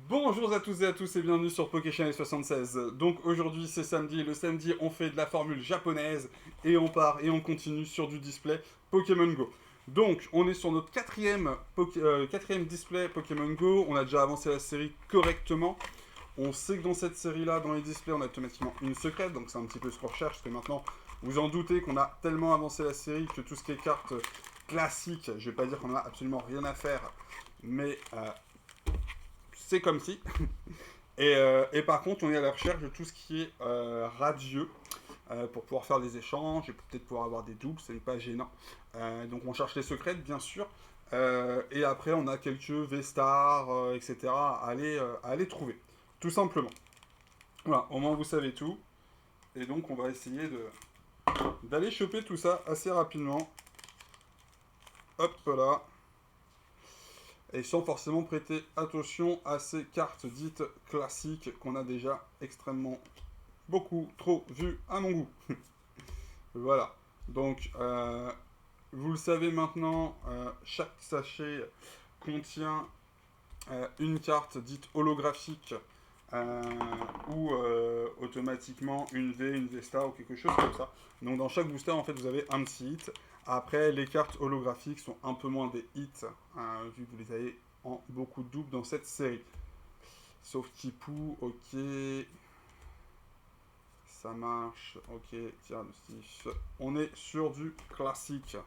Bonjour à tous et à tous et bienvenue sur PokéChannel 76. Donc aujourd'hui c'est samedi, le samedi on fait de la formule japonaise et on part et on continue sur du display Pokémon Go. Donc on est sur notre quatrième display Pokémon Go, on a déjà avancé la série correctement. On sait que dans cette série-là, dans les displays, on a automatiquement une secrète, donc c'est un petit peu ce qu'on recherche, parce que maintenant, vous en doutez qu'on a tellement avancé la série que tout ce qui est cartes classiques, je vais pas dire qu'on a absolument rien à faire, mais c'est comme si. Et par contre, on est à la recherche de tout ce qui est radieux pour pouvoir faire des échanges et peut-être pouvoir avoir des doubles, ce n'est pas gênant. Donc on cherche les secrètes, bien sûr. Et après, on a quelques V-Stars, etc. À aller trouver, tout simplement. Voilà, au moins vous savez tout. Et donc on va essayer d'aller choper tout ça assez rapidement. Hop là. Et sans forcément prêter attention à ces cartes dites classiques qu'on a déjà extrêmement beaucoup trop vues à mon goût. Voilà. Donc, vous le savez maintenant, chaque sachet contient une carte dite holographique euh, ou automatiquement une V-Star ou quelque chose comme ça. Donc dans chaque booster, en fait, vous avez un petit hit. Après, les cartes holographiques sont un peu moins des hits, vu que vous les avez en beaucoup de doubles dans cette série. Sauf Tipu, ok, ça marche, ok, tiens, le stif. On est sur du classique.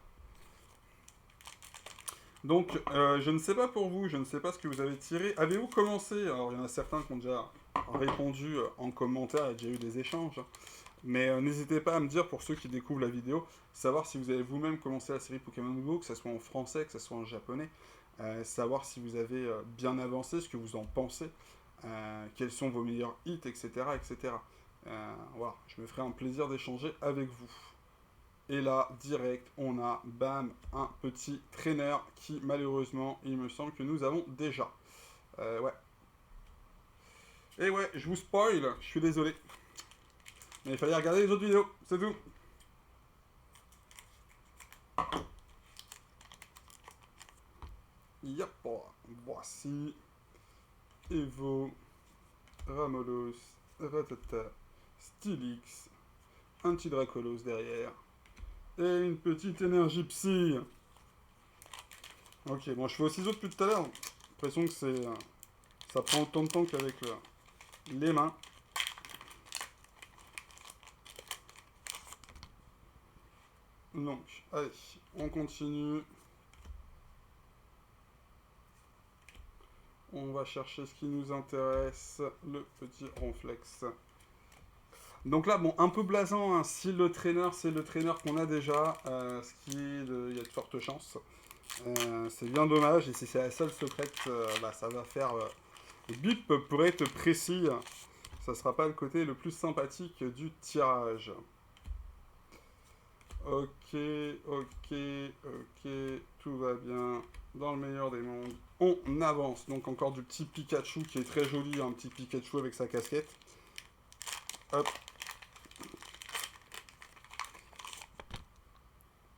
Donc, je ne sais pas pour vous, je ne sais pas ce que vous avez tiré. Avez-vous commencé? Alors, il y en a certains qui ont déjà répondu en commentaire, il y a déjà eu des échanges. Mais n'hésitez pas à me dire, pour ceux qui découvrent la vidéo, savoir si vous avez vous-même commencé la série Pokémon Go, que ce soit en français, que ce soit en japonais. Savoir si vous avez bien avancé, ce que vous en pensez, quels sont vos meilleurs hits, etc. etc. Voilà, je me ferai un plaisir d'échanger avec vous. Et là, direct, on a, bam, un petit trainer qui, malheureusement, il me semble que nous avons déjà. Ouais. Et ouais, je vous spoil, je suis désolé. Mais il fallait regarder les autres vidéos, c'est tout. Yep, voici Evo, Ramolos, Ratata, Stylix, un petit Dracolos derrière, et une petite énergie psy. Ok, bon, je fais aussi autres depuis tout à l'heure. J'ai l'impression que c'est, ça prend autant de temps qu'avec les mains. Donc, allez, on continue. On va chercher ce qui nous intéresse, le petit ronflex. Donc là, bon, un peu blasant, hein, si le trainer, c'est le trainer qu'on a déjà, ce qui est il y a de fortes chances. C'est bien dommage, et si c'est la seule secrète, bah, ça va faire bip pour être précis. Ça sera pas le côté le plus sympathique du tirage. Ok, ok, ok, tout va bien. Dans le meilleur des mondes, on avance. Donc encore du petit Pikachu qui est très joli, un petit Pikachu avec sa casquette. Hop.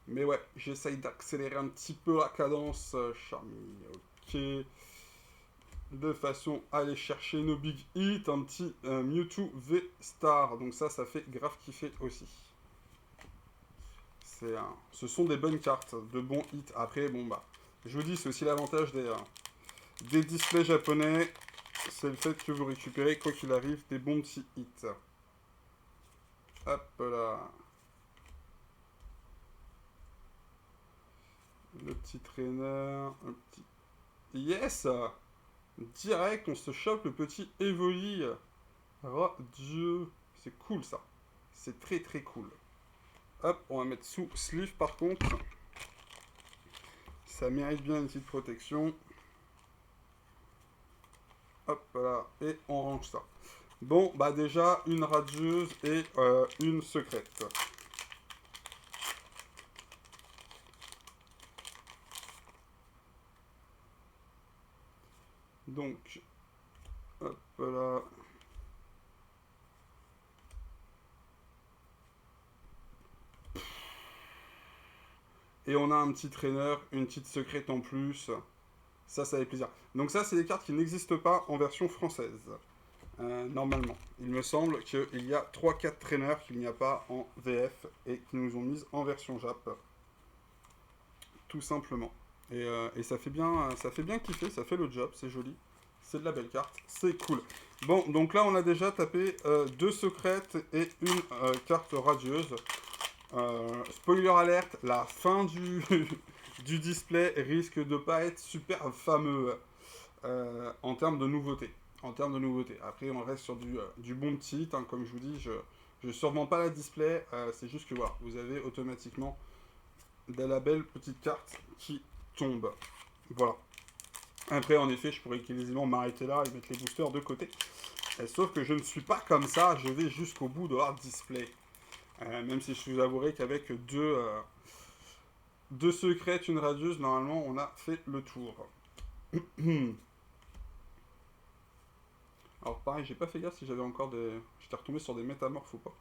Mais ouais, j'essaye d'accélérer un petit peu la cadence, Charmy. Ok. De façon à aller chercher nos big hits, un petit Mewtwo V-Star. Donc ça fait grave kiffer aussi. Ce sont des bonnes cartes, de bons hits. Après, bon bah, je vous dis, c'est aussi l'avantage des displays japonais, c'est le fait que vous récupérez, quoi qu'il arrive, des bons petits hits. Hop là. Le petit trainer. Un petit... Yes. Direct, on se chope le petit Evoli. Oh Dieu. C'est cool ça. C'est très très cool. Hop, on va mettre sous sleeve par contre. Ça mérite bien une petite protection. Hop là. Et on range ça. Bon, bah déjà, une radieuse et une secrète. Donc, hop là. Et on a un petit trainer, une petite secrète en plus. Ça fait plaisir. Donc ça, c'est des cartes qui n'existent pas en version française. Normalement. Il me semble qu'il y a 3-4 traîneurs qu'il n'y a pas en VF et qui nous ont mises en version Jap. Tout simplement. Et ça fait bien kiffer, ça fait le job, c'est joli. C'est de la belle carte, c'est cool. Bon, donc là on a déjà tapé 2 secrètes et une carte radieuse. Spoiler alerte, la fin du display risque de pas être super fameux en termes de nouveautés. Après, on reste sur du bon petit, hein, comme je vous dis, je ne survends pas la display, c'est juste que voilà, vous avez automatiquement de la belle petite carte qui tombe. Voilà. Après, en effet, je pourrais quasiment m'arrêter là et mettre les boosters de côté. Sauf que je ne suis pas comme ça, je vais jusqu'au bout de leur display. Même si je vous avouerai qu'avec deux secrètes, une radieuse, normalement, on a fait le tour. Alors pareil, j'ai pas fait gaffe si j'avais encore des... J'étais retombé sur des métamorphes ou pas.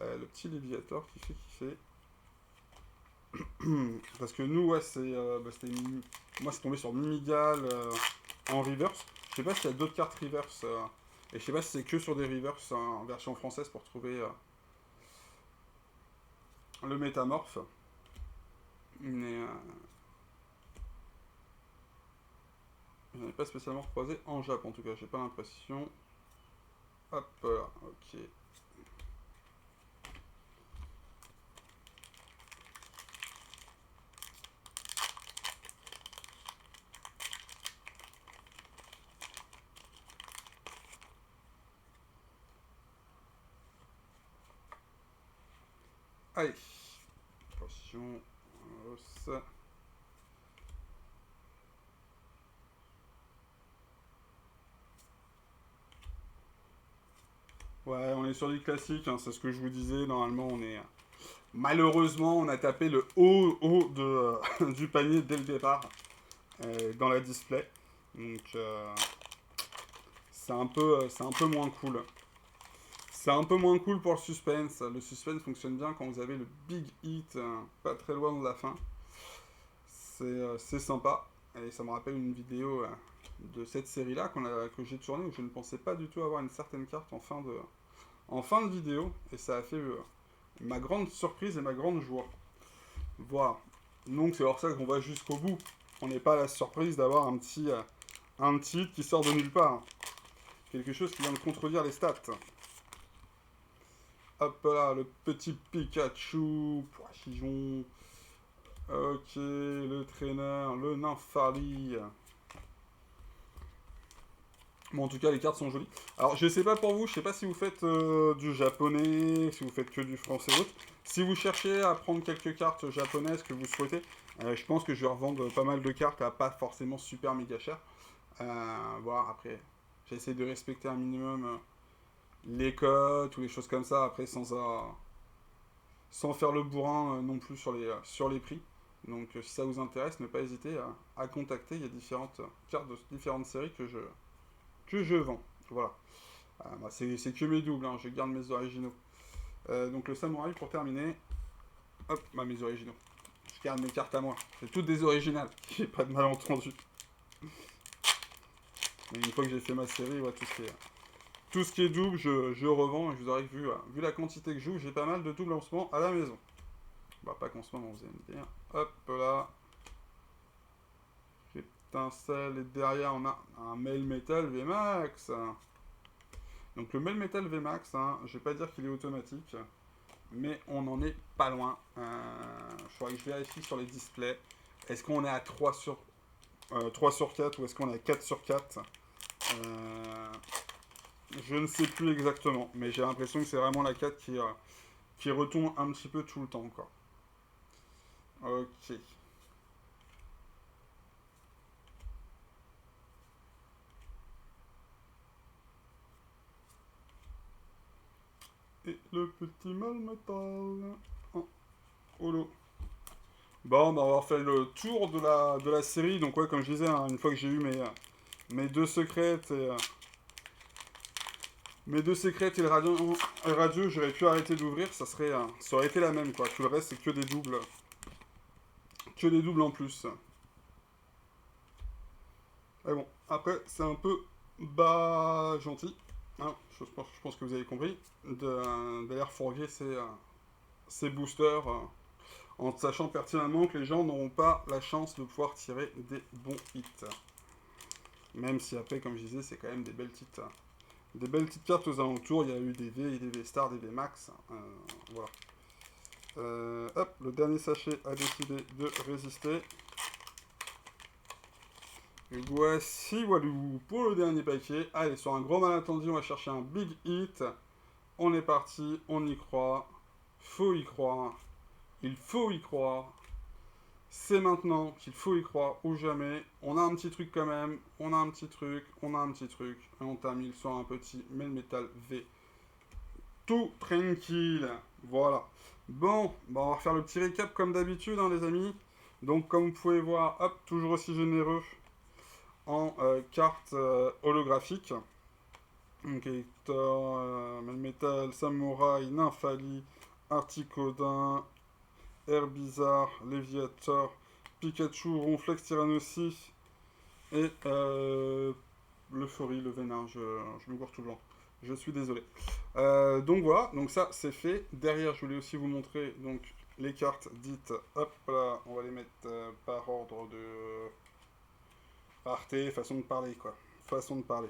Le petit Léviator qui fait kiffer. Parce que nous, ouais, moi, c'est tombé sur Mimigal en reverse. Je sais pas s'il y a d'autres cartes reverse. Et je sais pas si c'est que sur des reverse en version française pour trouver le métamorphe. Mais je n'en ai pas spécialement croisé en Jap en tout cas, j'ai pas l'impression. Hop là, ok. Allez, attention, ça. Ouais, on est sur du classique, hein, c'est ce que je vous disais. Normalement, on est. Malheureusement, on a tapé le haut du panier dès le départ dans la display. Donc, c'est un peu moins cool. C'est un peu moins cool pour le suspense. Le suspense fonctionne bien quand vous avez le big hit pas très loin de la fin. C'est sympa. Et ça me rappelle une vidéo de cette série-là que j'ai tournée où je ne pensais pas du tout avoir une certaine carte en fin de vidéo. Et ça a fait ma grande surprise et ma grande joie. Voilà. Donc c'est pour ça qu'on va jusqu'au bout. On n'est pas à la surprise d'avoir un petit hit qui sort de nulle part. Quelque chose qui vient de contredire les stats. Hop là, le petit Pikachu, Poichijon. Ok, le traîneur, le Nympharly. Bon, en tout cas, les cartes sont jolies. Alors, je sais pas pour vous, je sais pas si vous faites du japonais, si vous faites que du français ou autre. Si vous cherchez à prendre quelques cartes japonaises que vous souhaitez, je pense que je vais revendre pas mal de cartes à pas forcément super méga cher. Voilà, après, j'essaie de respecter un minimum les cotes ou les choses comme ça, après sans faire le bourrin non plus sur les prix. Donc si ça vous intéresse, ne pas hésiter à contacter, il y a différentes cartes de différentes séries que je vends. Voilà. Bah, c'est que mes doubles, hein, je garde mes originaux. Donc le samouraï pour terminer. Hop, bah, mes originaux. Je garde mes cartes à moi. C'est toutes des originales, j'ai pas de malentendu. Mais une fois que j'ai fait ma série, ouais, tout ce qui est double, je revends. Et je vous aurais vu la quantité que je joue, j'ai pas mal de doubles en ce moment à la maison. Bah, pas qu'en ce moment, vous allez me dire. Hop là. Étincelle, et derrière, on a un Mail Metal VMAX. Donc, le Mail Metal VMAX, hein, je vais pas dire qu'il est automatique, mais on en est pas loin. Il faudrait que je vérifie sur les displays. Est-ce qu'on est à 3 sur 4 ou est-ce qu'on est à 4 sur 4 Je ne sais plus exactement, mais j'ai l'impression que c'est vraiment la 4 qui retombe un petit peu tout le temps, quoi. Ok. Et le petit mal métal en holo. Bon, bah on va refaire le tour de la série. Donc ouais, comme je disais, hein, une fois que j'ai eu mes deux secrètes et le radieux, j'aurais pu arrêter d'ouvrir, ça aurait été la même quoi. Tout le reste c'est que des doubles en plus. Mais bon, après, c'est un peu bas gentil. Hein, je pense que vous avez compris. D'ailleurs, fourguer ses boosters en sachant pertinemment que les gens n'auront pas la chance de pouvoir tirer des bons hits. Même si après, comme je disais, c'est quand même des belles petites cartes aux alentours. Il y a eu des V, des V Star, des V Max. Voilà. Hop, le dernier sachet a décidé de résister. Et voici Walou pour le dernier paquet. Allez, sur un gros malentendu, on va chercher un big hit. On est parti, on y croit. Faut y croire. Il faut y croire. C'est maintenant qu'il faut y croire ou jamais. On a un petit truc quand même. On a un petit truc. On a un petit truc. Et on termine sur un petit Melmetal V. Tout tranquille. Voilà. Bon, bah on va refaire le petit récap comme d'habitude, hein, les amis. Donc, comme vous pouvez voir, hop, toujours aussi généreux en cartes holographiques. Donc, Hector, Melmetal, Samouraï, Nymphali, Articodin, Herbizarre, Léviator, Pikachu, Ronflex, Tyrannossi et l'Euphorie, le Vénard. Je me gourre toujours. Je suis désolé. Donc voilà, donc ça c'est fait. Derrière, je voulais aussi vous montrer donc les cartes dites. Hop là, on va les mettre par ordre de rareté, façon de parler quoi. Façon de parler.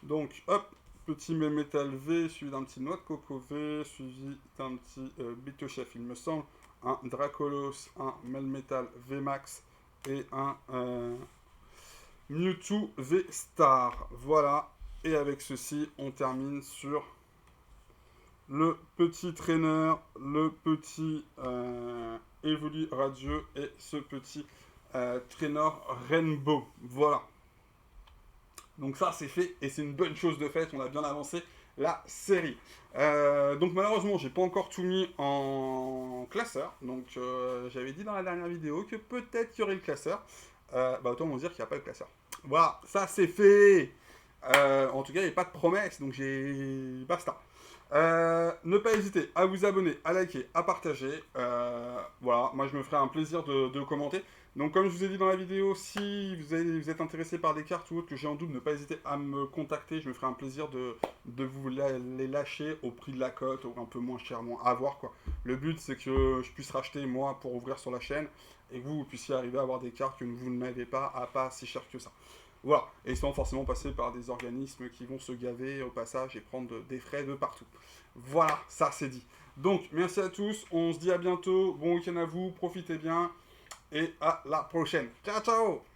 Donc hop, petit Melmetal V, suivi d'un petit Noix de Coco V, suivi d'un petit Bitochef, il me semble, un Dracolos, un Melmetal V Max et un Mewtwo V Star. Voilà. Et avec ceci, on termine sur le petit traîneur, le petit Evoli radieux et ce petit traîneur Rainbow. Voilà. Donc ça, c'est fait et c'est une bonne chose de fait. On a bien avancé la série. Donc malheureusement, j'ai pas encore tout mis en classeur. Donc j'avais dit dans la dernière vidéo que peut-être qu'il y aurait le classeur. Bah autant vous dire qu'il n'y a pas le classeur. Voilà, ça c'est fait. En tout cas, il n'y a pas de promesse, donc j'ai basta. Ne pas hésiter à vous abonner, à liker, à partager. Voilà, moi je me ferai un plaisir de commenter. Donc comme je vous ai dit dans la vidéo, si vous êtes intéressé par des cartes ou autres que j'ai en double, ne pas hésiter à me contacter. Je me ferai un plaisir de vous les lâcher au prix de la cote, ou un peu moins cher, moins à voir quoi. Le but c'est que je puisse racheter moi pour ouvrir sur la chaîne et que vous puissiez arriver à avoir des cartes que vous n'avez pas à pas si cher que ça. Voilà, et sans forcément passer par des organismes qui vont se gaver au passage et prendre des frais de partout. Voilà, ça c'est dit. Donc, merci à tous, on se dit à bientôt, bon week-end à vous, profitez bien, et à la prochaine. Ciao, ciao!